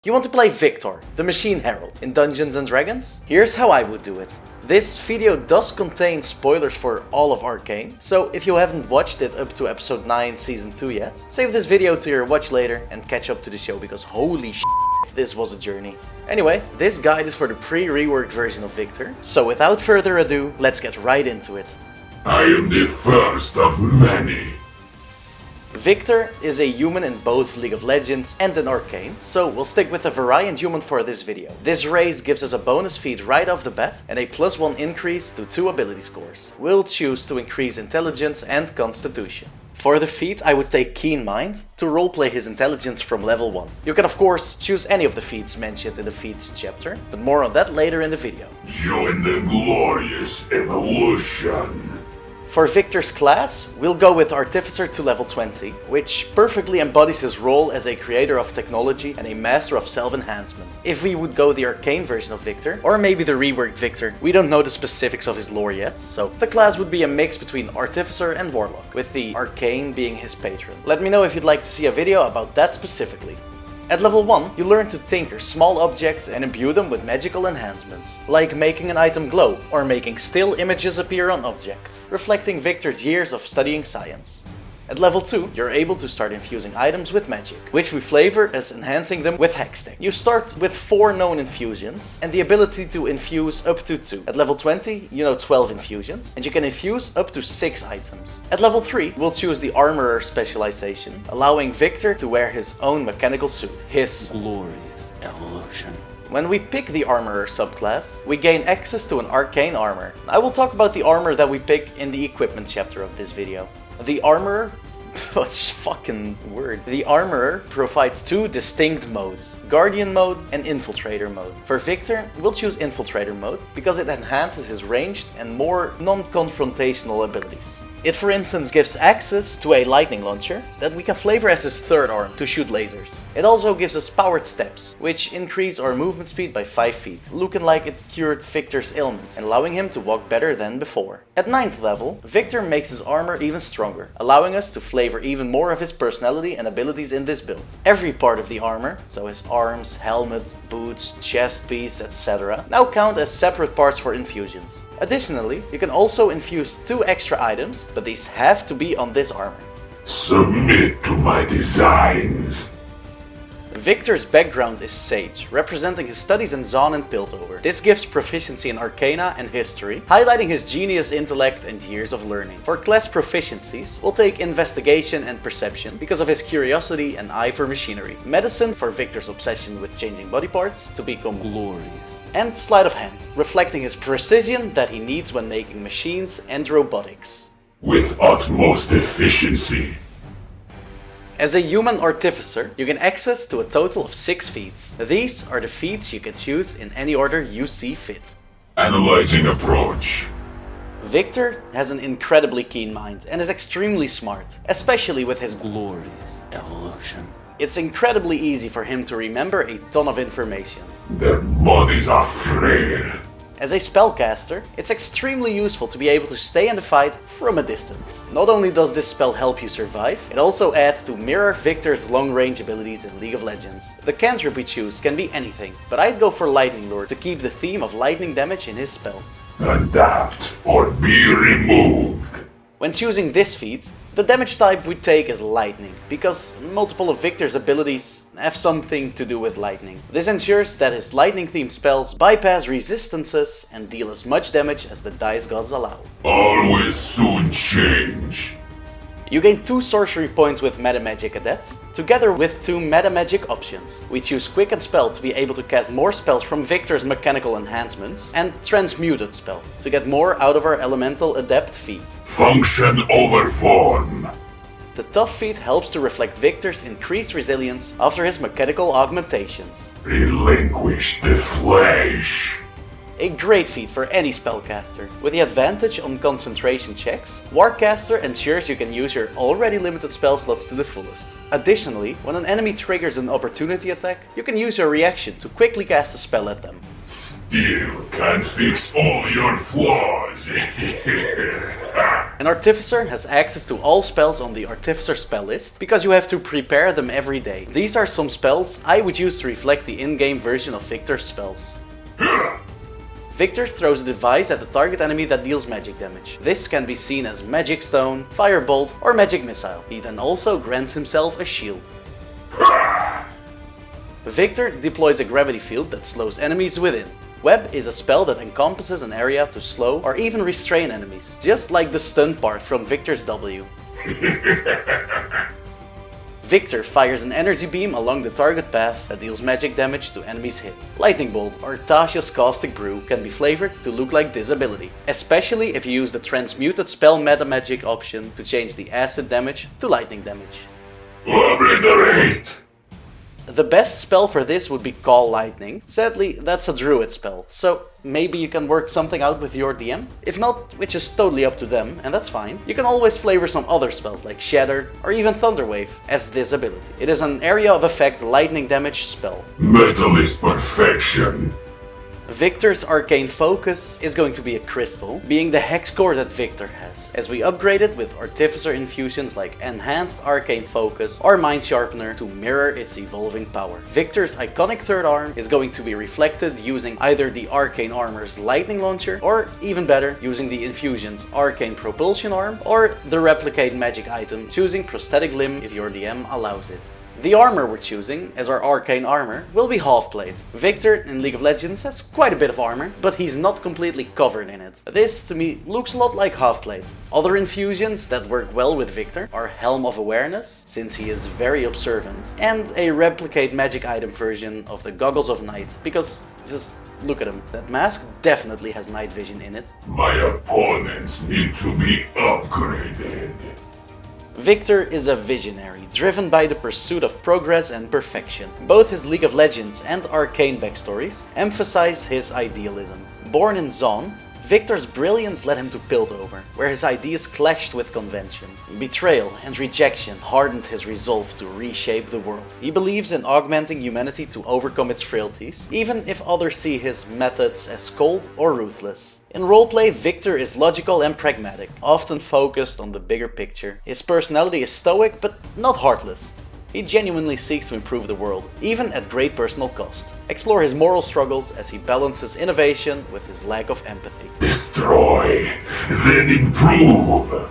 You want to play Viktor, the Machine Herald, in Dungeons & Dragons? Here's how I would do it. This video does contain spoilers for all of Arcane, so if you haven't watched it up to episode 9 season 2 yet, save this video to your watch later and catch up to the show because holy shit, this was a journey. Anyway, this guide is for the pre-rework version of Viktor, so without further ado, let's get right into it. I am the first of many. Viktor is a human in both League of Legends and in Arcane, so we'll stick with the variant human for this video. This race gives us a bonus feat right off the bat and a +1 increase to 2 ability scores. We'll choose to increase intelligence and constitution. For the feat, I would take Keen Mind to roleplay his intelligence from level 1. You can of course choose any of the feats mentioned in the feats chapter, but more on that later in the video. Join the glorious evolution. For Viktor's class, we'll go with Artificer to level 20, which perfectly embodies his role as a creator of technology and a master of self-enhancement. If we would go the Arcane version of Viktor, or maybe the reworked Viktor, we don't know the specifics of his lore yet, so the class would be a mix between Artificer and Warlock, with the Arcane being his patron. Let me know if you'd like to see a video about that specifically. At level 1, you learn to tinker small objects and imbue them with magical enhancements, like making an item glow, or making still images appear on objects, reflecting Viktor's years of studying science. At level 2, you're able to start infusing items with magic, which we flavor as enhancing them with Hextech. You start with 4 known infusions, and the ability to infuse up to 2. At level 20, you know 12 infusions, and you can infuse up to 6 items. At level 3, we'll choose the Armorer specialization, allowing Viktor to wear his own mechanical suit, his glorious evolution. When we pick the Armorer subclass, we gain access to an Arcane armor. I will talk about the armor that we pick in the equipment chapter of this video. The Armorer, what's fucking word? The Armorer provides 2 distinct modes, Guardian mode and Infiltrator mode. For Viktor, we'll choose Infiltrator mode because it enhances his ranged and more non-confrontational abilities. It for instance gives access to a lightning launcher that we can flavor as his third arm to shoot lasers. It also gives us powered steps, which increase our movement speed by 5 feet, looking like it cured Viktor's ailments and allowing him to walk better than before. At 9th level, Viktor makes his armor even stronger, allowing us to flavor even more of his personality and abilities in this build. Every part of the armor, so his arms, helmet, boots, chest piece, etc., now count as separate parts for infusions. Additionally, you can also infuse 2 extra items, but these have to be on this armor. Submit to my designs. Viktor's background is Sage, representing his studies in Zaun and Piltover. This gives proficiency in Arcana and History, highlighting his genius intellect and years of learning. For class proficiencies, we'll take Investigation and Perception because of his curiosity and eye for machinery. Medicine for Viktor's obsession with changing body parts to become glorious. And Sleight of Hand, reflecting his precision that he needs when making machines and robotics. With utmost efficiency. As a human artificer, you gain access to a total of 6 feats. These are the feats you can choose in any order you see fit. Analyzing approach. Viktor has an incredibly keen mind and is extremely smart, especially with his glorious evolution. It's incredibly easy for him to remember a ton of information. Their bodies are frail. As a spellcaster, it's extremely useful to be able to stay in the fight from a distance. Not only does this spell help you survive, it also adds to mirror Viktor's long-range abilities in League of Legends. The cantrip we choose can be anything, but I'd go for Lightning Lure to keep the theme of lightning damage in his spells. Adapt or be removed. When choosing this feat, the damage type we take is lightning, because multiple of Viktor's abilities have something to do with lightning. This ensures that his lightning-themed spells bypass resistances and deal as much damage as the dice gods allow. All will soon change. You gain 2 sorcery points with Metamagic Adept, together with 2 Metamagic options. We choose Quicken Spell to be able to cast more spells from Viktor's mechanical enhancements, and Transmuted Spell to get more out of our Elemental Adept feat. Function over form. The Tough feat helps to reflect Viktor's increased resilience after his mechanical augmentations. Relinquish the flesh. A great feat for any spellcaster. With the advantage on concentration checks, Warcaster ensures you can use your already limited spell slots to the fullest. Additionally, when an enemy triggers an opportunity attack, you can use your reaction to quickly cast a spell at them. Still can't fix all your flaws. An Artificer has access to all spells on the Artificer spell list, because you have to prepare them every day. These are some spells I would use to reflect the in-game version of Viktor's spells. Viktor throws a device at the target enemy that deals magic damage. This can be seen as Magic Stone, Firebolt, or Magic Missile. He then also grants himself a shield. Viktor deploys a gravity field that slows enemies within. Web is a spell that encompasses an area to slow or even restrain enemies, just like the stun part from Viktor's W. Viktor fires an energy beam along the target path that deals magic damage to enemies hit. Lightning Bolt or Tasha's Caustic Brew can be flavored to look like this ability, especially if you use the transmuted spell meta magic option to change the acid damage to lightning damage. Obliterate! The best spell for this would be Call Lightning. Sadly, that's a druid spell, so maybe you can work something out with your DM? If not, which is totally up to them, and that's fine, you can always flavor some other spells like Shatter or even Thunderwave as this ability. It is an area of effect lightning damage spell. Metal is perfection. Viktor's Arcane Focus is going to be a crystal, being the hex core that Viktor has, as we upgrade it with Artificer infusions like Enhanced Arcane Focus or Mind Sharpener to mirror its evolving power. Viktor's iconic third arm is going to be reflected using either the Arcane Armor's Lightning Launcher, or even better, using the Infusion's Arcane Propulsion Arm, or the Replicate Magic item, choosing Prosthetic Limb if your DM allows it. The armor we're choosing, as our Arcane Armor, will be half-plate. Viktor in League of Legends has quite a bit of armor, but he's not completely covered in it. This, to me, looks a lot like half-plate. Other infusions that work well with Viktor are Helm of Awareness, since he is very observant, and a Replicate Magic item version of the Goggles of Night, because just look at him. That mask definitely has night vision in it. My opponents need to be upgraded. Viktor is a visionary, driven by the pursuit of progress and perfection. Both his League of Legends and Arcane backstories emphasize his idealism. Born in Zon, Viktor's brilliance led him to Piltover, where his ideas clashed with convention. Betrayal and rejection hardened his resolve to reshape the world. He believes in augmenting humanity to overcome its frailties, even if others see his methods as cold or ruthless. In roleplay, Viktor is logical and pragmatic, often focused on the bigger picture. His personality is stoic, but not heartless. He genuinely seeks to improve the world, even at great personal cost. Explore his moral struggles as he balances innovation with his lack of empathy. Destroy, then improve.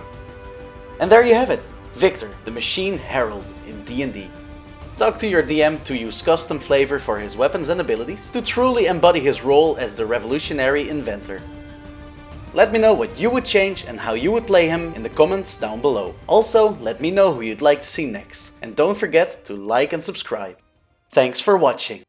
And there you have it, Viktor, the Machine Herald in D&D. Talk to your DM to use custom flavor for his weapons and abilities to truly embody his role as the revolutionary inventor. Let me know what you would change and how you would play him in the comments down below. Also, let me know who you'd like to see next. And don't forget to like and subscribe. Thanks for watching.